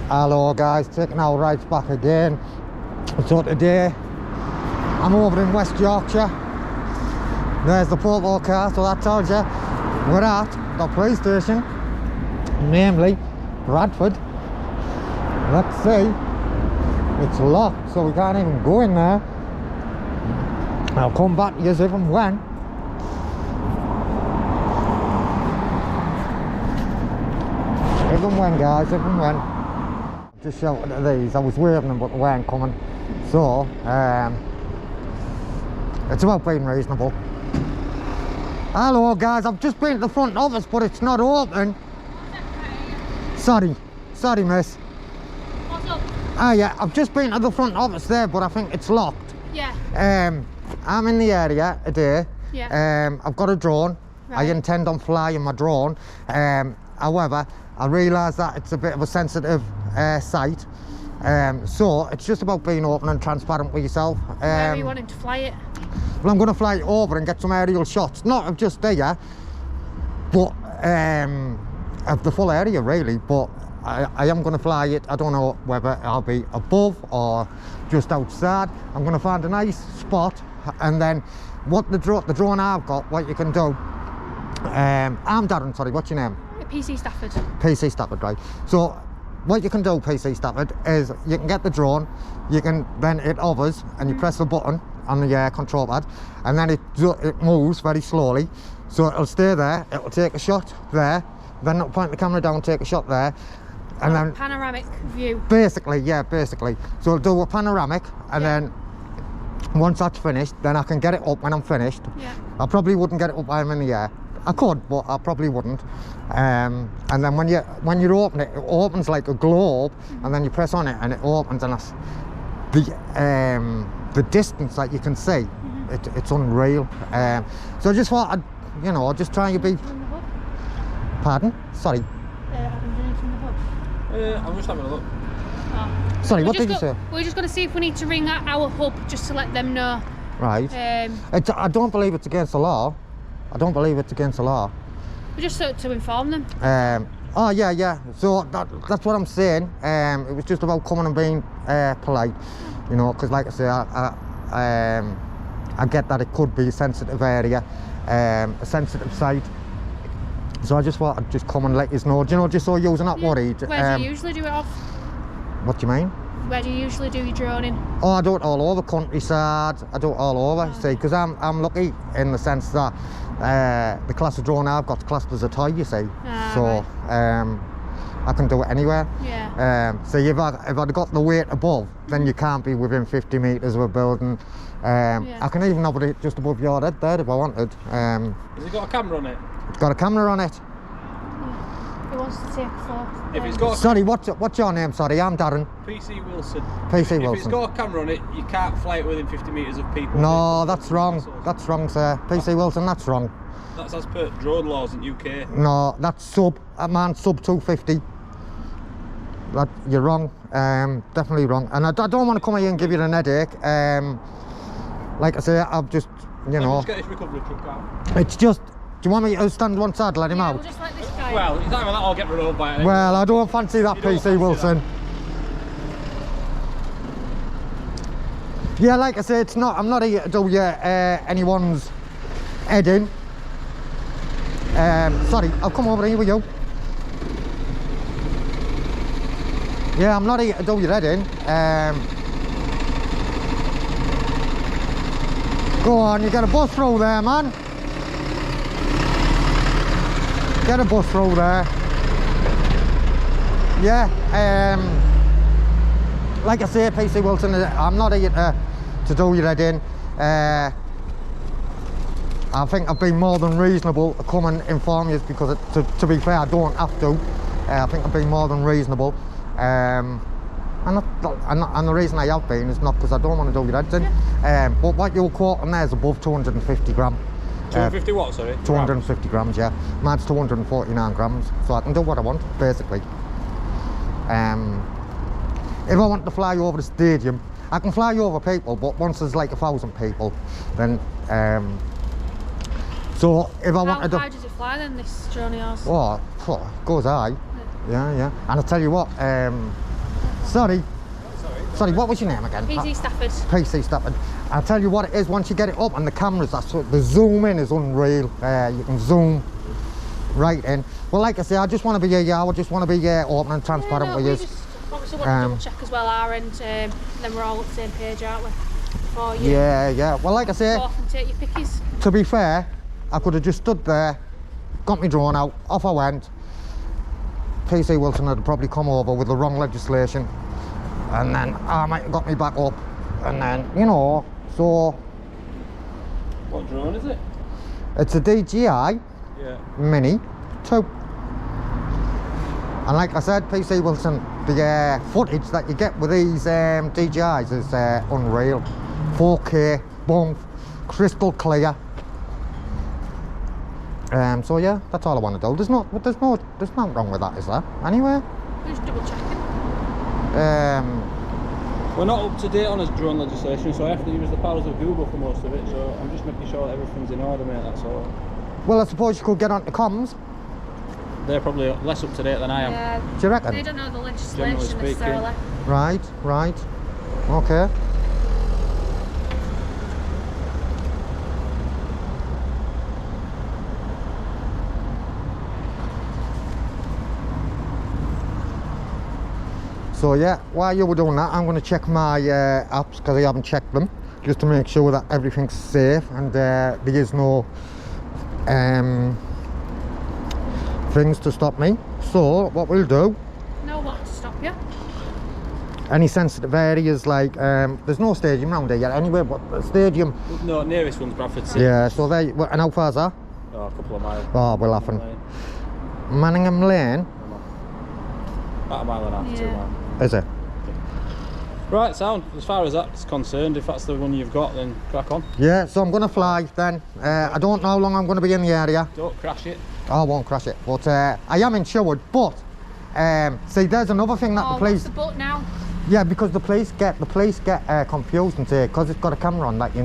Hello guys, taking our rides back again. So today I'm over in West Yorkshire. There's the purple car, so that tells you we're at the police station, namely Bradford. Let's see, it's locked, so we can't even go in there. I'll come back to you if and when. If and when, guys, if and when. Just shouted at these, I was waving them but they weren't coming. So, it's about being reasonable. Hello guys, I've just been to the front office but it's not open. Sorry miss. What's up? Ah yeah, I've just been to the front office there but I think it's locked. Yeah. I'm in the area today. Yeah. I've got a drone. Right. I intend on flying my drone. However, I realise that it's a bit of a sensitive site. So it's just about being open and transparent with yourself. Where are you wanting to fly it? Well, I'm going to fly it over and get some aerial shots, not of just there, but of the full area really. But I am going to fly it. I don't know whether I'll be above or just outside. I'm going to find a nice spot, and then what the drone I've got, what you can do. I'm Darren, sorry, what's your name? PC Stafford. PC Stafford, right. So what you can do, PC Stafford, is you can get the drone, you can then it hovers and you press the button on the control pad, and then it moves very slowly, so it'll stay there, it'll take a shot there, then it'll point the camera down, take a shot there, and then panoramic view. Basically, yeah, basically. So it'll do a panoramic, and then once that's finished, then I can get it up when I'm finished. Yeah. I probably wouldn't get it up while I'm in the air. I could, but I probably wouldn't. And then when you open it, it opens like a globe, and then you press on it and it opens, and that's the distance that you can see. It's unreal. So I just thought I'd just try to be. Pardon? Sorry. I'm just having a look. Oh. Sorry, what did you say? We're just going to see if we need to ring our hub just to let them know. Right. I don't believe it's against the law. I don't believe it's against the law. Just to inform them. Oh yeah. So that's what I'm saying. It was just about coming and being polite, because like I say, I get that it could be a sensitive area, a sensitive site. So I just thought I'd just come and let you know, just so you're not worried. Where do you usually do it off? What do you mean? Where do you usually do your droning? Oh, I do it all over countryside. I do it all over. See, because I'm lucky in the sense that the class of drone I've got classed as a toy. You see, so right. I can do it anywhere. Yeah. See, if I'd got the weight above, then you can't be within 50 metres of a building. I can even have it just above your head there if I wanted. Has it got a camera on it? It's got a camera on it. He wants to take a photo. If it's got Sorry, what's your name? Sorry, I'm Darren. PC Wilson. PC Wilson. If it's got a camera on it, you can't fly it within 50 metres of people. No, that's wrong. That's wrong, sir. PC Wilson, that's wrong. That's as per drone laws in UK. No, that's sub 250. You're wrong. Definitely wrong. And I don't want to come here and give you an headache. Like I say, I've just, Just get this recovery truck out. It's just. Do you want me to stand one side, let him out? We'll just let this guy. Well, it's either that or get run over by it. Well, I don't fancy that, PC Wilson. Yeah, like I say, I'm not here to do anyone's head in. Sorry, I'll come over here with you. Yeah, I'm not here to do your head in. Go on, you get a bus through there, man. Get a bus through there. Yeah, like I say, PC Wilson, I'm not here to do your head in. I think I've been more than reasonable to come and inform you because, to be fair, I don't have to. I think I've been more than reasonable. And the reason I have been is not because I don't want to do your heads in. But what you're quoting there is above 250 gram. 250 what, sorry? 250 grams, yeah. Mine's 249 grams, so I can do what I want, basically. If I want to fly over the stadium, I can fly over people, but once there's like 1,000 people, then so if I wanted to... How does it fly then, this drone of yours? Oh, goes high. Yeah. And I'll tell you what, Sorry. Sorry, what was your name again? PC Stafford. PC Stafford. I'll tell you what it is, once you get it up and the cameras, that's what, the zoom in is unreal. You can zoom right in. Well, like I say, I just want to be I just want to be open and transparent with you. Just obviously want to double check as well our end, then we're all on the same page, aren't we? For you. Yeah. Well, like I say, go off and take your pickies. to be fair, I could have just stood there, got me drawn out, off I went. PC Wilson had probably come over with the wrong legislation, and then I might have got me back up, and then, you know, so... What drone is it? It's a DJI Mini 2. And like I said, PC Wilson, the footage that you get with these DJIs is unreal. 4K, boom, crystal clear. So yeah, that's all I want to do. There's nothing wrong with that, is there? Anyway. We're just double checking. We're not up to date on his drone legislation, so I have to use the powers of Google for most of it. So I'm just making sure that everything's in order, mate. That's all. Well, I suppose you could get onto comms. They're probably less up to date than I am. Yeah. Do you reckon? They don't know the legislation Generally speaking. necessarily. Right. Okay. So yeah, while you were doing that, I'm going to check my apps, because I haven't checked them, just to make sure that everything's safe and there is no things to stop me. So what we'll do, No what to stop you. any sensitive areas, like there's no stadium round here yet anyway, but the stadium, No, nearest one's Bradford City. yeah, so there, and how far's that? Oh, a couple of miles. Oh, we're laughing. Manningham Lane, About a mile and a half, 2 Yeah. miles. is it? Right, sound. As far as that's concerned, if that's the one you've got, then crack on. Yeah, so I'm going to fly then. I don't know how long I'm going to be in the area. Don't crash it. I won't crash it, but I am insured. But see, there's another thing that the What's police, the boat now? yeah, because the police get confused and say, because it's got a camera on, that you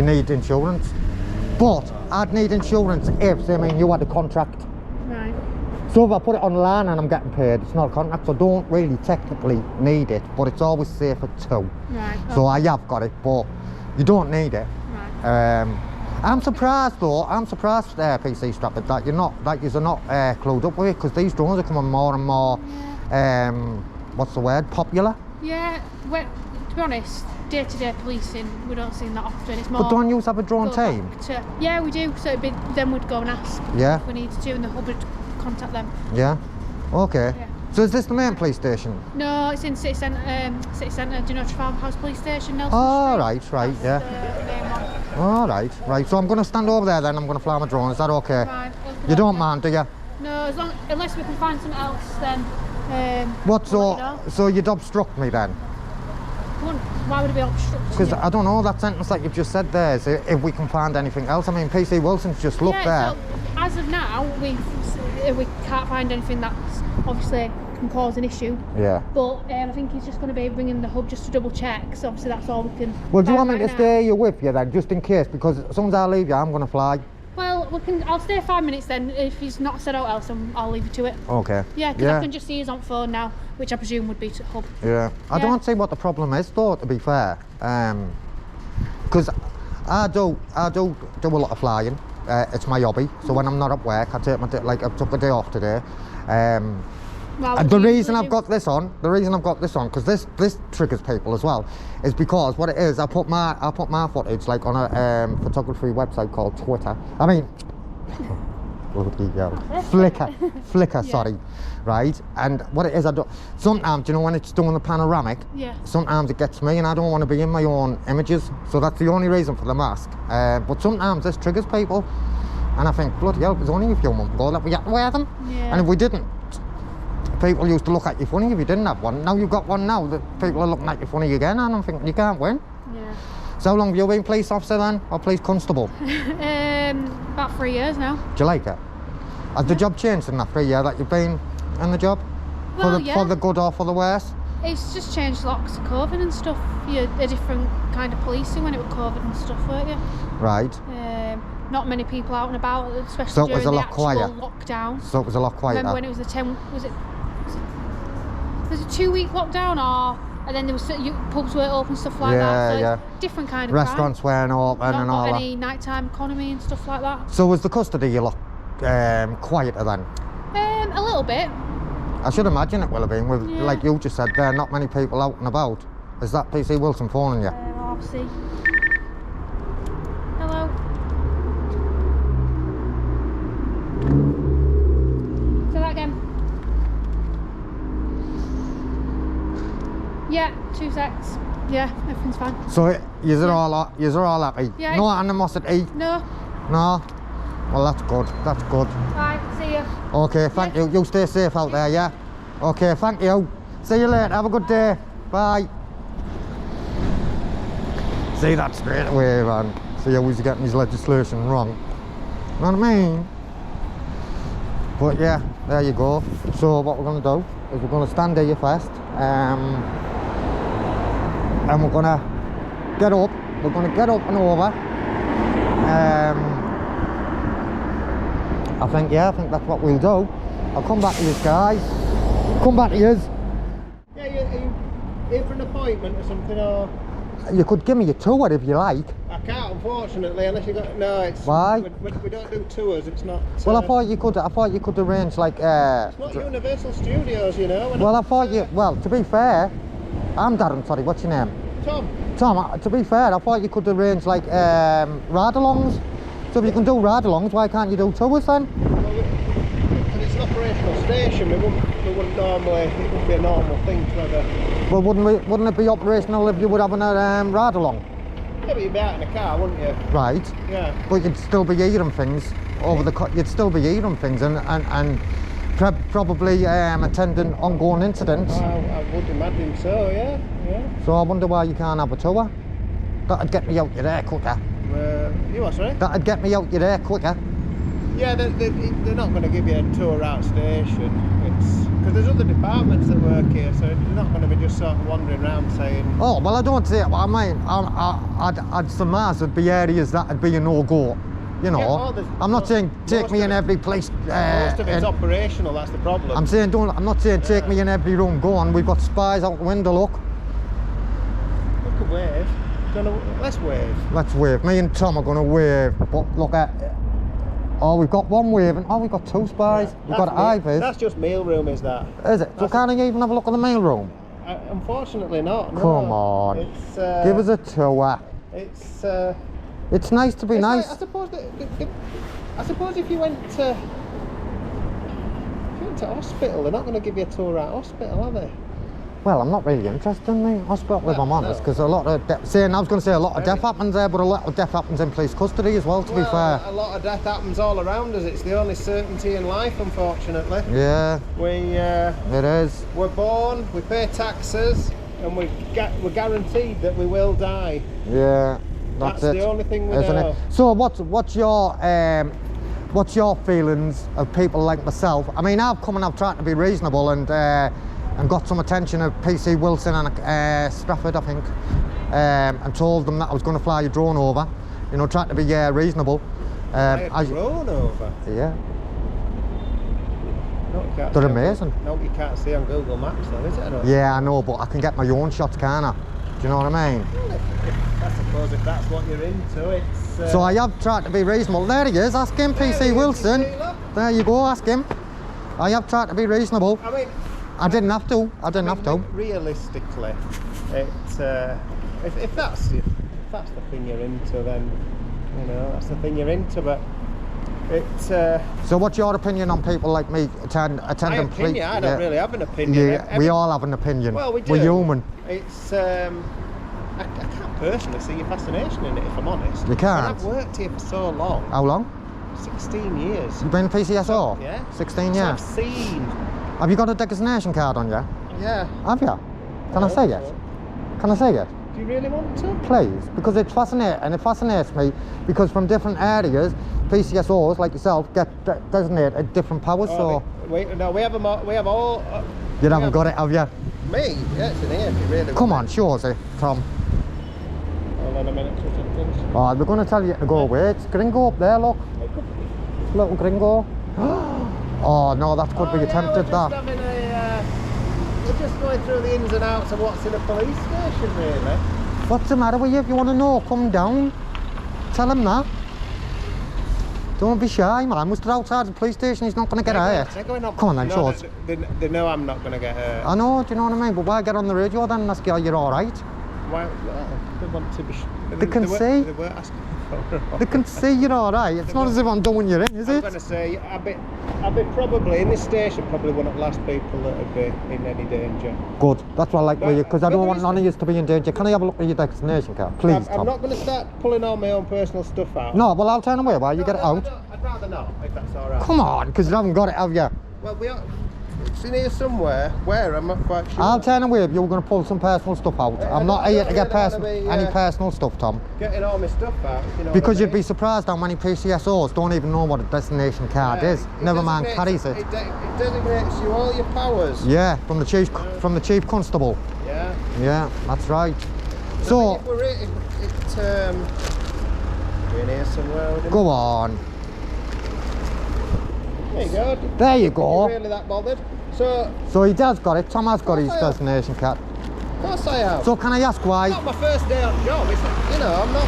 need insurance. But I'd need insurance if, I mean, you had a contract. Right. So if I put it online and I'm getting paid, it's not a contract, so I don't really technically need it, but it's always safer too. Right. So I have got it, but you don't need it. Right. I'm surprised though, PC Stratford, that you're not clued up with it, because these drones are becoming more and more, what's the word, popular. Yeah, well, to be honest, day-to-day policing, we don't see that often. It's more. But don't you have a drone go team? back to- yeah, we do. So then we'd go and ask Yeah, if we needed to, and the hub would contact them. yeah, okay. Yeah. So is this the main police station? No, it's in City Centre. Do you know Trafalgar House Police Station, Nelson Oh, Street? right, yeah. The main one. All right. So I'm going to stand over there then, I'm going to fly my drone, is that okay? Right. You don't mind, do you? No, unless we can find something else, then. What, we'll let you know. so you'd obstruct me then? Why would it be obstructing? Because you? I don't know, that sentence that you've just said there is if we can find anything else. I mean, PC Wilson's just looked there. So as of now, we can't find anything that's obviously can cause an issue. Yeah. But I think he's just going to be bringing the hub just to double check. So obviously that's all we can. Well, do you find want me right to now. stay here with you then, just in case? Because as soon as I leave you, I'm going to fly. Well, I'll stay 5 minutes then. If he's not said out else, I'll leave you to it. Okay. Yeah, because I can just see he's on phone now, which I presume would be to hub. Yeah. I Yeah. don't see what the problem is though, to be fair. Because I do a lot of flying. It's my hobby. So when I'm not at work, I take my day, like I took a day off today. Well, And the reason I've got this on, because this triggers people as well, is because what it is, I put my footage like on a photography website called Twitter. I mean, Flickr, Yeah. sorry, right? And what it is, sometimes, you know, when it's doing the panoramic, Yeah. sometimes it gets me, and I don't want to be in my own images, so that's the only reason for the mask. But sometimes this triggers people, and I think, bloody hell, it was only a few months ago that we had to wear them, Yeah. and if we didn't, people used to look at you funny if you didn't have one. Now you've got one now, that people are looking at you funny again, and I'm thinking, you can't win. Yeah. So how long have you been police officer then, or police constable? About 3 years now. Do you like it? Has the job changed in that 3 years that you've been in the job? Well, For the good or for the worse? It's just changed lots of COVID and stuff. You're a different kind of policing when it was COVID and stuff, weren't you? Right. Not many people out and about, especially So it was during a the lot actual quiet. lockdown. So it was a lot quieter. Remember when it was the 10? Was it there's a 2-week lockdown, or and then there was pubs weren't open, stuff like that. So it's different kind of Restaurants weren't open and all that. Not any nighttime economy and stuff like that. So was the custody a lot quieter then? A little bit. I should imagine it will have been. With, like you just said, there are not many people out and about. Is that PC Wilson phoning you? I'll see. Hello. Say that again. Yeah, 2 secs. Yeah, everything's fine. So you're all happy? Yeah. No animosity? No. No? Well, that's good. That's good. Bye. See you. Okay, thank you. You stay safe out there, yeah? Okay, thank you. See you later. Have a good day. Bye. See that straight away, man. See how he's getting his legislation wrong. You know what I mean? But yeah, there you go. So what we're going to do is we're going to stand here first. And we're going to get up. We're going to get up and over. I think that's what we'll do. I'll come back to you guys. Come back to you. Yeah, are you here for an appointment or something, or? You could give me a tour if you like. I can't, unfortunately, unless you got. No, it's. Why? We don't do tours. It's not. Well, I thought you could arrange like. It's not Universal Studios, you know. Well, I thought you. Well, to be fair, I'm Darren. Sorry, what's your name? Tom. Tom. To be fair, I thought you could arrange like ride-alongs. So if you can do ride-alongs, why can't you do tours then? Well, and it's an operational station. We wouldn't normally. It wouldn't be a normal thing to have a. Well, wouldn't it be operational if you were having a ride-along? Yeah, but you'd be out in a car, wouldn't you? Right. Yeah. But you'd still be hearing things over the. You'd still be hearing things and probably attending ongoing incidents. I would imagine so. Yeah. Yeah. So I wonder why you can't have a tour. That'd get me out your hair quicker. You what, sorry? That'd get me out your hair quicker. Yeah, they're not going to give you a tour out station. It's because there's other departments that work here, so they're not going to be just sort of wandering around saying. Oh well, I don't say it. I mean, I'd surmise there'd be areas that'd be a no-go. You know, Yeah, I'm not saying take me in every place. Most of it's operational. That's the problem. I'm not saying take me in every room. Go on. We've got spies out the window. Look. We could wave. Let's wave. Let's wave. Me and Tom are going to wave. But look at. Oh, we've got one waving. Oh, we've got 2 spies. Yeah, We've got Ivers. That's just mailroom, is that? Is it? So can't I even have a look at the mail room? Unfortunately not. No. Come on. It's, give us a tour. It's nice to be nice. Like, I suppose if you went to hospital, they're not going to give you a tour at hospital, are they? Well, I'm not really interested in the hospital, if I'm honest, because a lot of I was going to say a lot of death happens there, but a lot of death happens in police custody as well, to be fair. A lot of death happens all around us. It's the only certainty in life, unfortunately. Yeah. It is. We're born, we pay taxes, and we're guaranteed that we will die. Yeah. That's the only thing we isn't know. It? So what's your feelings of people like myself? I mean, I've come and I've tried to be reasonable and got some attention of PC Wilson and Stratford, I think, and told them that I was going to fly a drone over. You know, trying to be reasonable. Fly a drone over? Yeah. No, they're amazing. No, you can't see on Google Maps though, is it? Yeah, I know, but I can get my own shots, can't I? Do you know what I mean? I suppose if that's what you're into, it's... So I have tried to be reasonable. There he is, ask him, PC Wilson. There you go, ask him. I have tried to be reasonable. I mean... I didn't have to. Realistically, it's if that's the thing you're into, then you know that's the thing you're into. But it's. So, what's your opinion on people like me attending police? I don't really have an opinion. Yeah, we all have an opinion. Well, we do. We're human. It's. I can't personally see your fascination in it, if I'm honest. You can't. And I've worked here for so long. How long? 16 years. You've been PCSO? Yeah. 16 years. So I've seen. Have you got a designation card on you? Yeah. Have you? Can I see it? Can I see it? Do you really want to? Please, because it's fascinating, and it fascinates me because from different areas, PCSOs like yourself get designated different powers. Oh, we have them all. We have all. You haven't got it, have you? Me? Yeah, it's in here. If you really Come on, show us it, Tom. Hold on a minute. Oh, we're going to tell you to go away. It's Gringo up there, look. Little Gringo. Oh no, that could be attempted. Having a we're just going through the ins and outs of what's in a police station, really. What's the matter with you? If you want to know, come down. Tell him that. Don't be shy, man. We're outside the police station, he's not going to get hurt. They're going up. Come on then, no, shorts. They know I'm not going to get hurt. I know, do you know what I mean? But why get on the radio then and ask you you're alright? Why? Well, they want to be. They can see. They were asking for it. They can see you're alright. It's not as if I'm doing you in, is I'm it? going to say, I'll be probably, in this station, probably one of the last people that would be in any danger. Good. That's what I like with you, because I But don't there want is- none of you to be in danger. Can I have a look at your destination card? Please, I'm Tom. not going to start pulling all my own personal stuff out. No, well, I'll turn away while you No, get it no, out. I'd rather not, if that's all right. Come on, because you haven't got it, have you? Well, it's in here somewhere. Where? I'm not quite sure. I'll turn away if you're going to pull some personal stuff out. I I'm not don't here to get really wanna be, any personal stuff, Tom. Getting all my stuff out, if you know Because what I you'd be mean. surprised how many PCSOs don't even know what a destination card Yeah, is. Never mind carries it. It designates you all your powers. Yeah, from the chief constable. Yeah. Yeah, that's right. I So, think if we're in here somewhere. wouldn't it? go on. There you go. There you You're go. really that bothered? So, So he has got it. Tom has got his Of course I have. destination card. of course I have. So can I ask It's why? not my first day on job. It's not, you know, I'm not.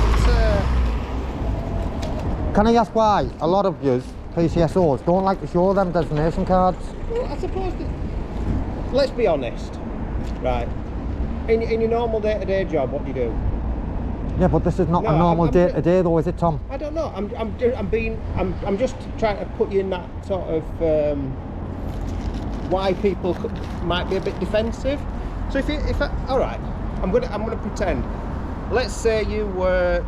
Can I ask why a lot of yous PCSOs don't like to show them destination cards? Well, I suppose that. Let's be honest, right? In your normal day-to-day job, what do you do? Yeah, but this is not No, a normal I'm- day to day, though, is it, Tom? I don't know. I'm just trying to put you in that sort of why people might be a bit defensive. So all right, I'm gonna pretend. Let's say you work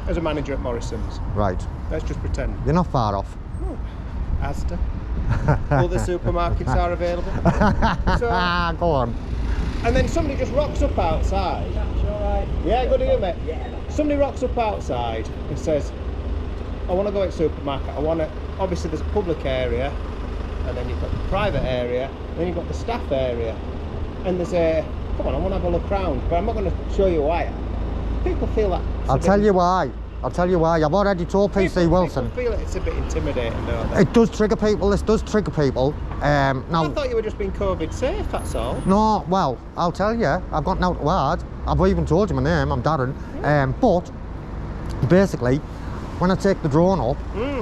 as a manager at Morrison's. Right. Let's just pretend. You're not far off. Asda. Other supermarkets are available. So, Go on. and then somebody just rocks up outside. Yeah, good to hear, mate. Somebody rocks up outside and says, I want to go to the supermarket. Obviously there's a public area, and then you've got the private area, and then you've got the staff area. And there's come on, I want to have a look round, but I'm not going to show you why. People feel that. I'll tell you why. I've already told PC Wilson. People feel it's a bit intimidating, don't they? It does trigger people. This does trigger people. I Now, thought you were just being COVID safe, that's all. no, well, I'll tell you. I've got out to hard. I've even told you my name. I'm Darren. But basically, when I take the drone up,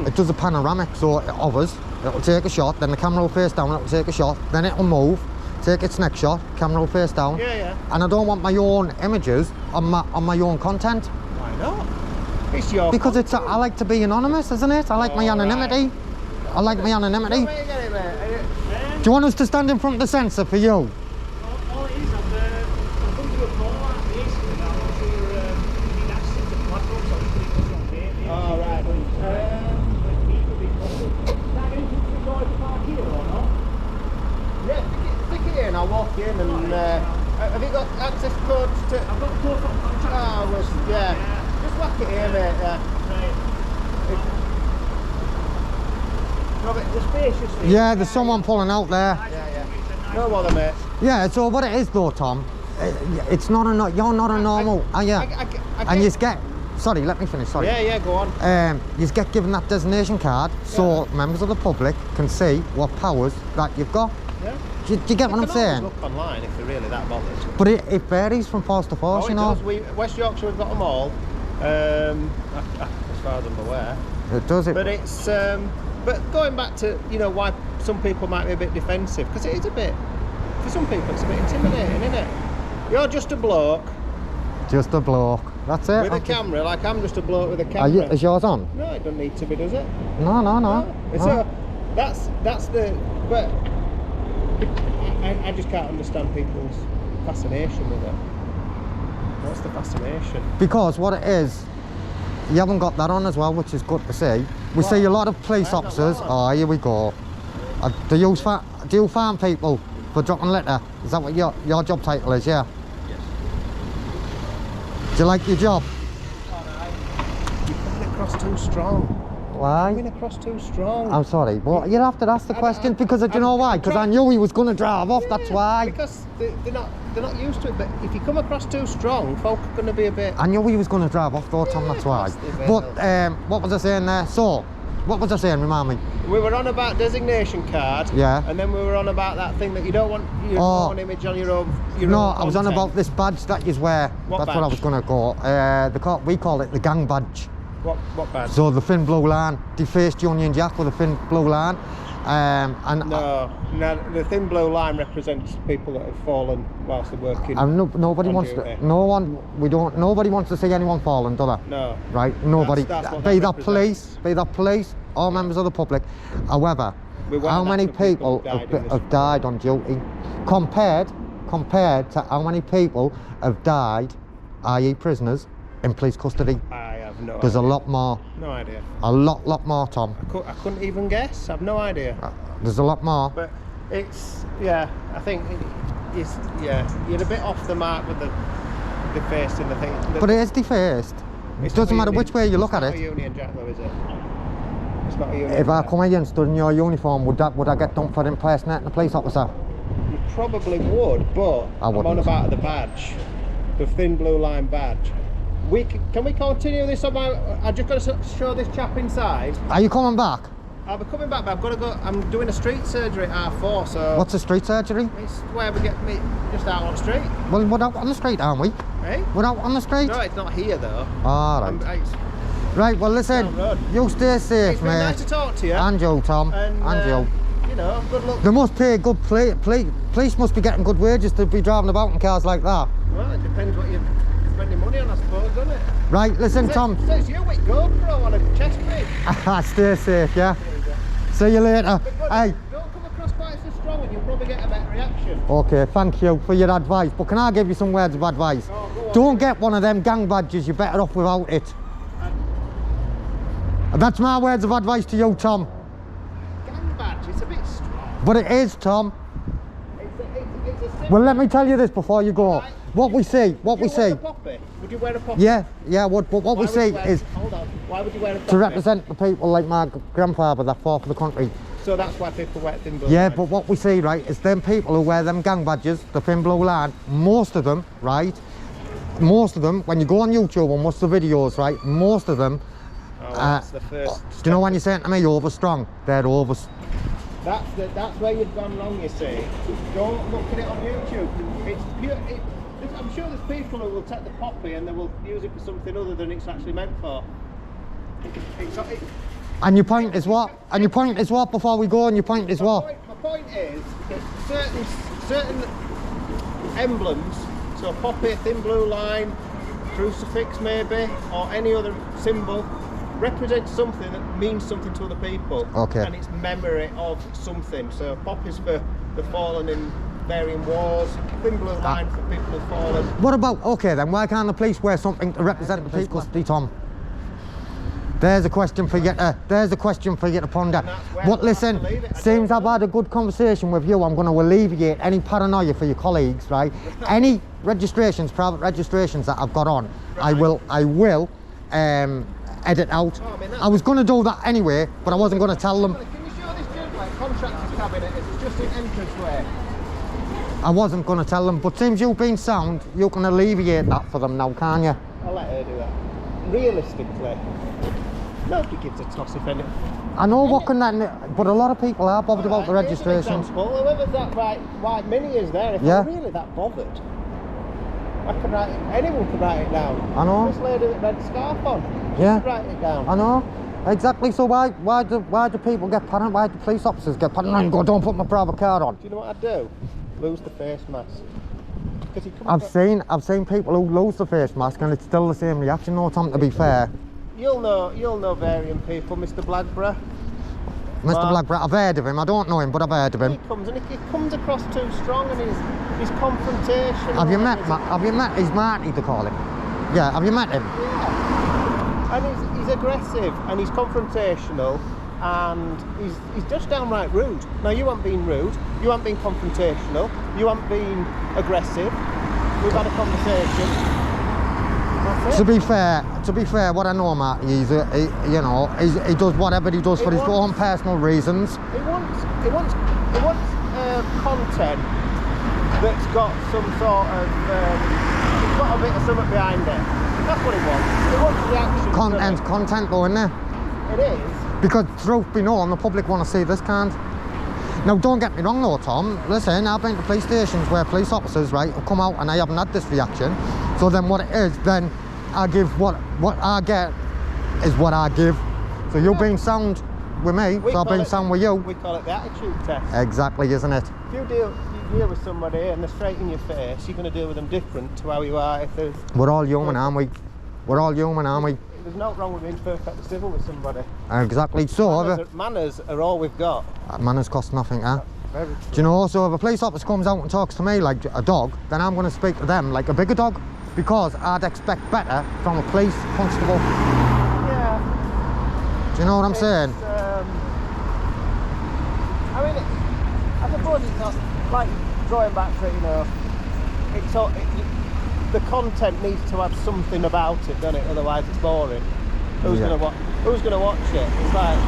it does a panoramic. So of us, it'll take a shot. Then the camera will face down. It'll take a shot. Then it'll move. Take its next shot. Camera will face down. Yeah. And I don't want my own images on my own content. Why not? It's your Because I like to be anonymous, isn't it? I like my anonymity. I like my anonymity. Where you get it, mate? Do you want us to stand in front of the sensor for you? All it is, I've come to a call like this, and I want to need access to platforms, so I can put it on video. Oh, right. Yeah, stick it in, I'll walk in and have you got access codes to... I've got a call from contract. Oh, well, yeah. Just whack it in, mate, yeah. Robert, the spacious thing. Yeah, there's someone pulling out there. Yeah. No bother, mate. Yeah, so what it is though, Tom, it's not you're not a normal, are you? And you get, sorry, let me finish, sorry. Yeah, go on. You get given that designation card so members of the public can see what powers that you've got. Yeah. Do you get what I'm You can always saying? look online if they're really that bothered. But it varies from force to force, Oh, you it know. does. West Yorkshire, we've got them all. As far as I'm aware. It does it. But it's but going back to why some people might be a bit defensive, because it is a bit, for some people it's a bit intimidating, isn't it? You're just a bloke Just a bloke. That's it. with a camera, like I'm just a bloke with a Are you, camera. is yours on? No, it doesn't need to be, does it? No. So that's the. But I just can't understand people's fascination with it. What's the fascination? Because what it is, you haven't got that on as well, which is good to see. We see a lot of police officers. Oh, here we go. Do you farm people for dropping litter? Is that what your job title is? Yeah. Yes. Do you like your job? You're coming across too strong. Why? Coming across too strong. I'm sorry, but you have to ask the question because do you know why? Because I knew he was going to drive off. That's why. Because they're not used to it. But if you come across too strong, folk are going to be a bit. I knew he was going to drive off though, Tom. That's why. Yes, they But will. what was I saying there? So What was I saying? Remind me. We were on about designation card. Yeah. And then we were on about that thing that you don't want your Oh. own image on your own. No, I was on about this badge that you wear. What That's what I badge? was going to go. We call it the gang badge. What badge? So the thin blue line, defaced Union Jack with a thin blue line. No, the thin blue line represents people that have fallen whilst they're working. And nobody on wants duty. to. Nobody wants to see anyone falling, do they? No. Right? Nobody. That's what be that that police, or members of the public. However, We wear how that many for people people who've died in this- have died on duty, compared to how many people have died, i.e. prisoners, in police custody? I have no There's a idea. lot more. No idea. A lot more, Tom. I couldn't even guess. I've no idea. There's a lot more. But it's, yeah, I think it's, yeah, you're a bit off the mark with the defaced in the thing. But it is defaced. It doesn't matter which way you look at It's not it. a Union Jack though, is it? It's not a Union If I Jack. come here and stood in your uniform, would I get done for impersonating a police officer? You probably would, but I I'm on wouldn't. about the badge. The thin blue line badge. Can we continue this on my... I've just got to show this chap inside. Are you coming back? I'll be coming back, but I've got to go... I'm doing a street surgery at R4, so... What's a street surgery? It's where we get me just out on the street. Well, we're out on the street, aren't we? Eh? We're out on the street? No, it's not here though. All I'm- right. it's Right, well listen, down the road. you stay safe, it's been mate. nice to talk to you. And you, Tom. And, you. you know, good luck. They must pay good police must be getting good wages to be driving about in cars like that. Well, it depends what you're spending money on, I suppose, doesn't it? Right, listen, Tom. Says you with GoPro on a chest plate. Stay safe, yeah? See you later. Hey. Don't come across quite so strong and you'll probably get a better reaction. Okay, thank you for your advice, but can I give you some words of advice? Oh, go on. Don't get one of them gang badges, you're better off without it. And that's my words of advice to you, Tom. Gang badge, it's a bit strong. But it is, Tom. It's a simple... Well, let me tell you this before you go. Right. What we see, Would you wear a poppy? Would you wear a poppy? yeah, what Why we would see you wear- is Hold on. Why would you wear a poppy? to represent the people like my grandfather that fought for the country. So that's why people wear thin blue Yeah, line. but what we see, right, is them people who wear them gang badges, the thin blue line, most of them, when you go on YouTube and watch the videos, right, most of them, Oh, that's the first. do you know when you're saying to me overstrong? They're over. That's where you've gone wrong, you see. Don't look at it on YouTube. It's pure. I'm sure there's people who will take the poppy and they will use it for something other than it's actually meant for. And your point is what? And your point is what before we go? And your point is what? My point is that certain emblems, so poppy, thin blue line, crucifix maybe, or any other symbol, represents something that means something to other people. Okay. And it's memory of something. So poppies for the fallen in varying wars, thin blue line for people who've fallen. What about, okay then, why can't the police wear something to represent the police custody, Tom? There's a question for you to ponder. But listen, seems I've had a good conversation with you. I'm going to alleviate any paranoia for your colleagues, right? Any registrations, private registrations that I've got on, I will edit out. Oh, I mean, I was going to do that anyway, but I wasn't going to tell them. Can you show this gentleman contractor's cabinet? It's just an entranceway. I wasn't going to tell them, but since you've been sound, you can alleviate that for them now, can't you? I'll let her do that. Realistically, nobody gives a toss if any. I know what can that, but a lot of people are bothered about the Here's an registrations. example. Whoever's that white mini is there, if Yeah. they're really that bothered, I could write it, anyone could write it down. I know. This lady with red scarf on, she Yeah. could write it down. I know, exactly. So why do people get paranoid? Why do police officers get paranoid and go, don't put my private car on? Do you know what I'd do? Lose the face mask. Because he comes I've seen people who lose the face mask and it's still the same reaction. No, Tom, to be fair. You'll know varying people, Mr. Blackburn. Mr. Blackburn, I've heard of him. I don't know him, but I've heard of He him. comes and he comes across too strong and he's confrontational. Have you met? and Have you met? He's Marty, they call him. Yeah. Have you met him? Yeah. And he's aggressive and he's confrontational and he's just downright rude. Now you haven't been rude, you haven't been confrontational, you haven't been aggressive. We've had a conversation. That's it. To be fair, what I know, Marty, he does whatever he does for his own personal reasons. He wants content that's got some sort of it's got a bit of something behind it. That's what he wants. He wants reaction. Content though, isn't there? It is, Because truth be known, the public want to see this kind. Now, don't get me wrong though, Tom. Listen, I've been to police stations where police officers, right, have come out and I haven't had this reaction. So then what it is, then I give what I get is what I give. So you've been sound with me, so I've been sound with you. We call it the attitude test. Exactly, isn't it? If you deal with somebody and they're straight in your face, you're going to deal with them different to how you are if they're... We're all human, aren't we? We're all human, aren't we? There's nothing wrong with being perfectly civil with somebody. Exactly. So Manners are all we've got. Manners cost nothing, huh? Very true. Do you know, so if a police officer comes out and talks to me like a dog, then I'm going to speak to them like a bigger dog, because I'd expect better from a police constable. Yeah. Do you know what I'm saying? I mean, I suppose it's not like going back to, you know, it's all, the content needs to have something about it, doesn't it? Otherwise it's boring. Who's gonna watch it? It's like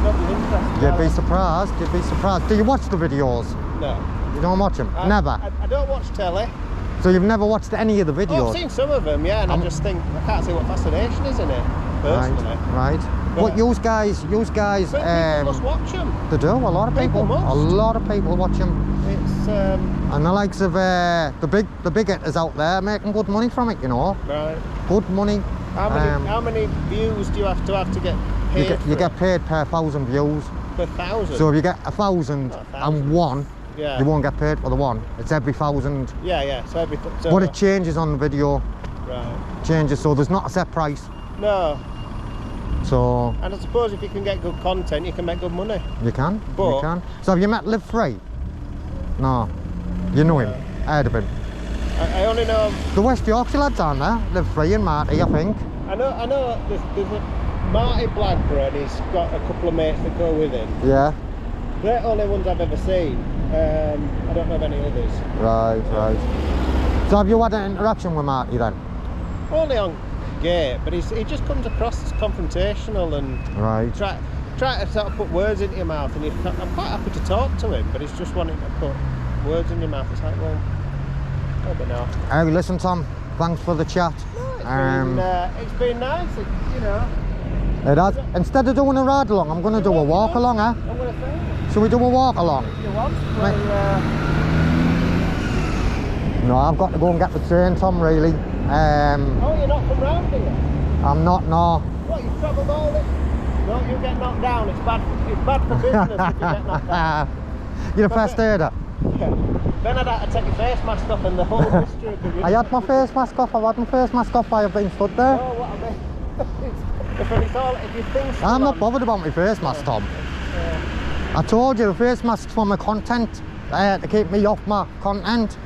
nobody's interested. You'd be surprised, you'd be surprised. Do you watch the videos? No. You don't watch them? Never? I don't watch telly. So you've never watched any of the videos? Oh, I've seen some of them, yeah, and I just think, I can't see what fascination is in it, personally. Right. But you guys, But people must watch them. they do, a lot of people. People must. A lot of people watch them. It's, And the likes of the big hitters out there making good money from it, you know. right. Good money. How many views do you have to get paid You get paid per 1,000 views. per 1,000? So if you get 1,001, yeah. you won't get paid for the one. It's every 1,000. Yeah, so But it changes on the video. Right. Changes, so there's not a set price. No. So And I suppose if you can get good content, you can make good money. you can. But- You can. So have you met Live Free? No. You know him. Heard of him. I only know. The West Yorkshire lads aren't there? Live Free and Marty, I think. I know. There's a Marty Blackburn. He's got a couple of mates that go with him. Yeah. They're the only ones I've ever seen. I don't know of any others. Right. So have you had an interaction with Marty then? Only on gate, but he just comes across as confrontational and Right. try to sort of put words into your mouth, and I'm quite happy to talk to him, but he's just wanting to put words in your mouth. It's like, well, maybe not. Hey, listen, Tom. Thanks for the chat. It's been nice, you know. It has. Instead of doing a ride along, I'm going to do a walk along, eh? I'm going to say, Shall we do a walk along? if you want, Right. well, No, I've got to go and get the train, Tom, really. oh, you're not from round here? I'm not, no. What, you've travelled all this? Don't you get knocked down, it's bad for business if you get knocked down. You're a first aider. Yeah. Then I'd have to take your face mask off and the whole history of the river. I had my face mask off, I've had my face mask off while I've been stood there. No, what I mean, if you think I'm not bothered about my face mask, Tom. I told you, the face mask's for my content, to keep me off my content.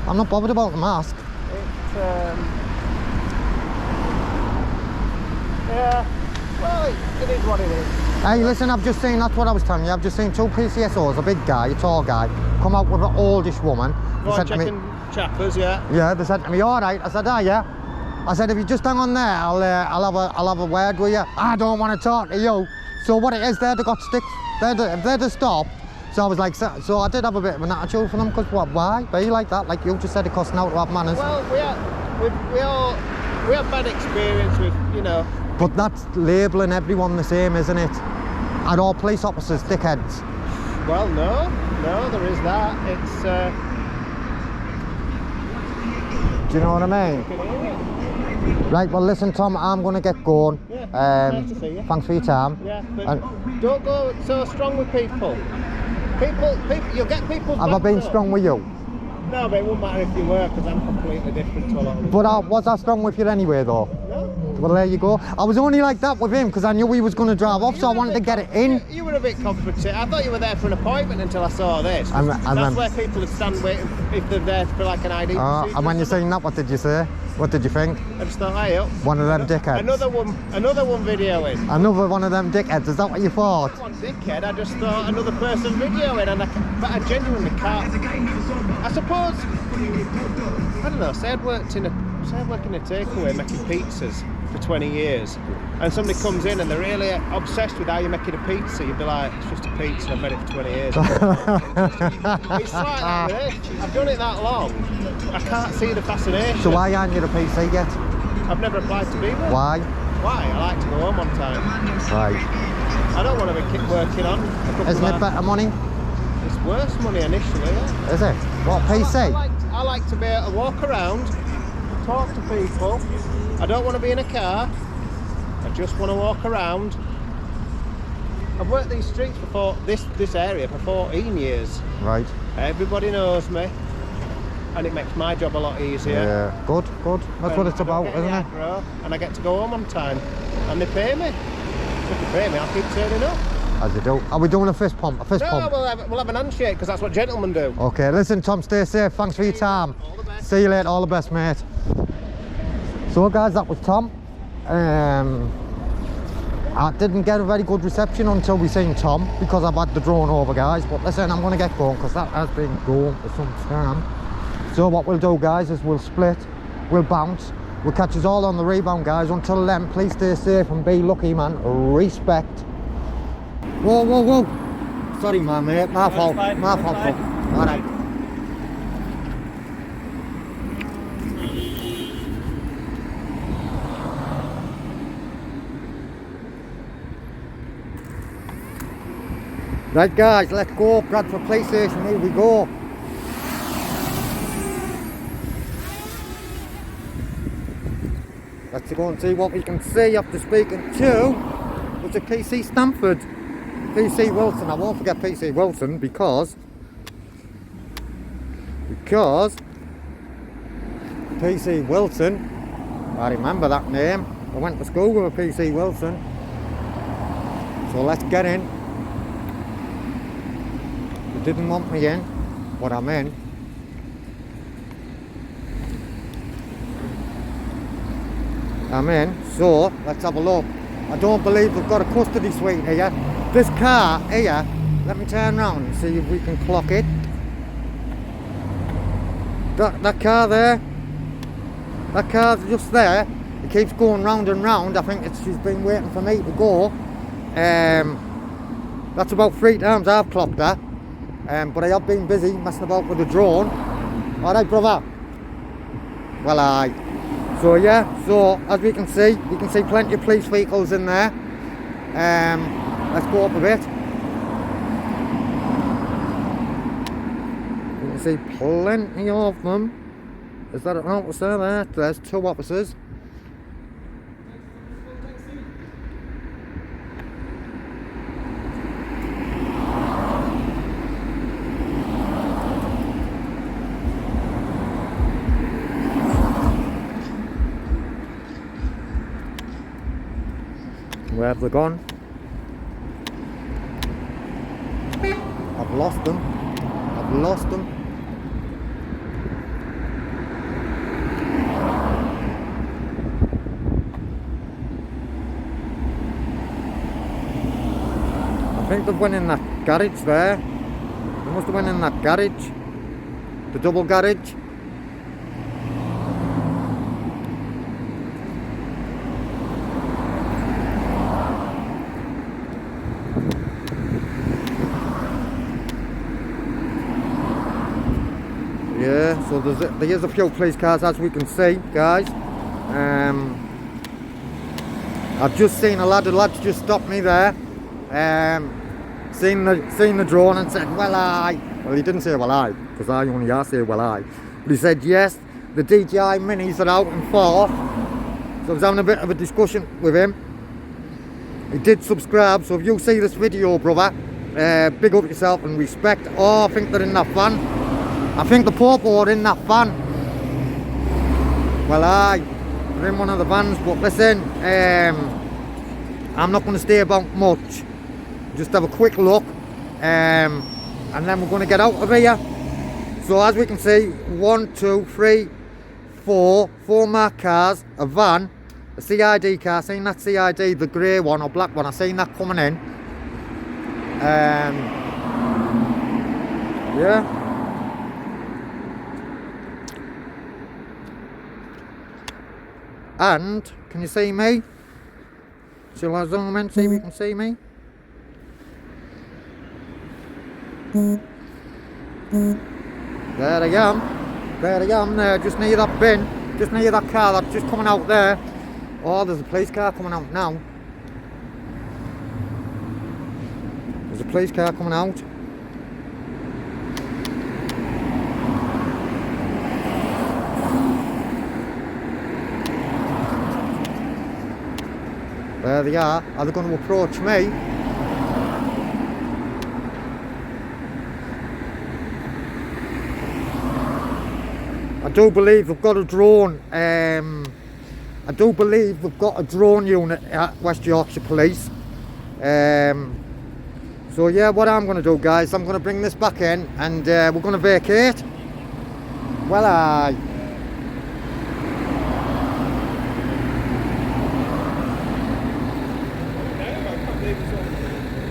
I'm not bothered about the mask. It's, yeah, well, it is what it is. Hey, listen, I've just seen, that's what I was telling you, I've just seen two PCSOs, a big guy, a tall guy, come out with an oldish woman. They Go said on, to me, checking chappers, yeah. yeah, they said to me, all right. I said, yeah. I said, if you just hang on there, I'll have a word with you. I don't want to talk to you. So what it is, they got sticks. They'd have stopped. So I was like, so I did have a bit of an attitude for them, because why? Be like that? Like you just said, it costs now to have manners. Well, we have bad experience with, you know. But that's labelling everyone the same, isn't it? Are all police officers dickheads? Well, no, there is that. It's. Do you know what I mean? Right, well listen, Tom, I'm going to get going. Yeah, nice to see you. Thanks for your time. Yeah, but And don't go so strong with people. People, you'll get people. have I been strong with you? No, but it won't matter if you were, because I'm completely different to a lot of people. But was I strong with you anyway, though? No. Well, there you go. I was only like that with him because I knew he was going to drive off, so I wanted to get it in. You were a bit confrontative. I thought you were there for an appointment until I saw this. That's where people would stand waiting if they're there for like an ID. And when you seen that, what did you say? What did you think? I just thought, hey up. One of them dickheads. Another one videoing. Another one of them dickheads. Is that what you thought? One dickhead. I just thought another person videoing, but I genuinely can't. I suppose. I don't know. Say I'd worked in a takeaway making pizzas for 20 years, and somebody comes in and they're really obsessed with how you're making a pizza. You'd be like, it's just a pizza. I've made it for 20 years. It's like that with this. I've done it that long. I can't see the fascination. So why aren't you the PC yet? I've never applied to be one. Why? Why? I like to go home on time. Right. I don't want to be working on. Isn't it better money? It's worse money initially, yeah. Is it? What, PC? I like to be able to walk around, talk to people. I don't want to be in a car. I just want to walk around. I've worked these streets for this area for 14 years. Right. Everybody knows me, and it makes my job a lot easier. Yeah. Good, good. That's what it's about, isn't it? And I get to go home on time, and they pay me. If they pay me, I'll keep turning up. As you do. Are we doing a fist pump? A fist No, pump? we'll have an handshake because that's what gentlemen do. Okay, listen, Tom, stay safe. Thanks for your time. All the best. See you later. All the best, mate. So, guys, that was Tom. I didn't get a very good reception until we seen Tom because I've had the drone over, guys. But listen, I'm going to get going because that has been going for some time. So what we'll do, guys, is we'll split, we'll bounce, we'll catch us all on the rebound, guys. Until then, please stay safe and be lucky, man. Respect. Whoa, whoa, whoa. Sorry, man, mate. My fault. My fault. All right. Right, guys, let's go. Bradford Police Station, here we go. Let's go and see what we can see after speaking to, was it PC Stamford? PC Wilson. I won't forget PC Wilson because PC Wilson, I remember that name. I went to school with a PC Wilson. So let's get in. He didn't want me in, but I'm in. I'm in, so let's have a look. I don't believe we've got a custody suite here. This car here, let me turn around and see if we can clock it. That car there, that car's just there. It keeps going round and round. I think she's been waiting for me to go. That's about 3 times I've clocked that. But I have been busy messing about with the drone. Alright, brother. Well, aye. So yeah, so as we can see plenty of police vehicles in there. Let's go up a bit. You can see plenty of them. Is that an officer there? There's 2 officers. Where have they gone? I've lost them. I've lost them. I think they've went in that garage there. They must have went in that garage. The double garage. Yeah, so there is a few police cars as we can see, guys. I've just seen a lad, the lad's just stopped me there. Seen the drone and said, well, he didn't say well, because I only say well, but he said yes, the DJI minis are out and forth. So I was having a bit of a discussion with him. He did subscribe, so if you see this video, brother, big up yourself and respect. Oh, I think they're in that van. I think the Popo are in that van. Well, they're in one of the vans, but listen, I'm not going to stay about much. Just have a quick look, and then we're going to get out of here. So as we can see, 1, 2, 3, 4 marked cars, a van, a CID car. Seen that CID, the grey one or black one, I seen that coming in. Yeah. And can you see me? Shall I zoom in, see if you can see me? There I am. There I am there, just near that bin, just near that car that's just coming out there. Oh, there's a police car coming out now. There's a police car coming out. There they are. Are they going to approach me? I do believe we've got a drone. I do believe we've got a drone unit at West Yorkshire Police. So yeah, what I'm going to do, guys, I'm going to bring this back in and we're going to vacate. Well, aye.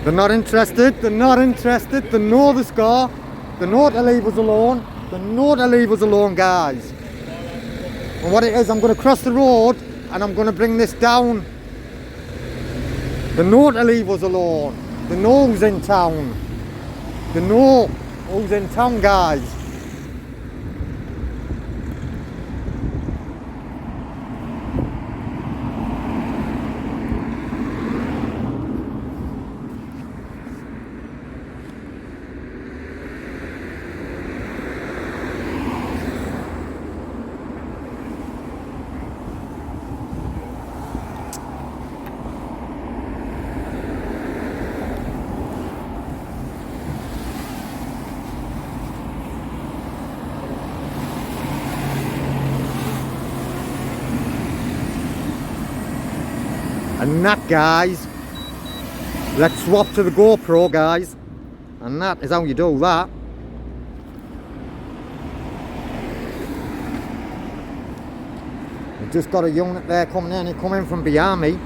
They're not interested, they're not interested, they know the score, they know to leave us alone, they know to leave us alone, guys. And what it is, I'm going to cross the road and I'm going to bring this down. They know to leave us alone, they know who's in town, they know who's in town, guys. And that, guys, let's swap to the GoPro, guys, and that is how you do that. We've just got a unit there coming in, he's coming from behind me.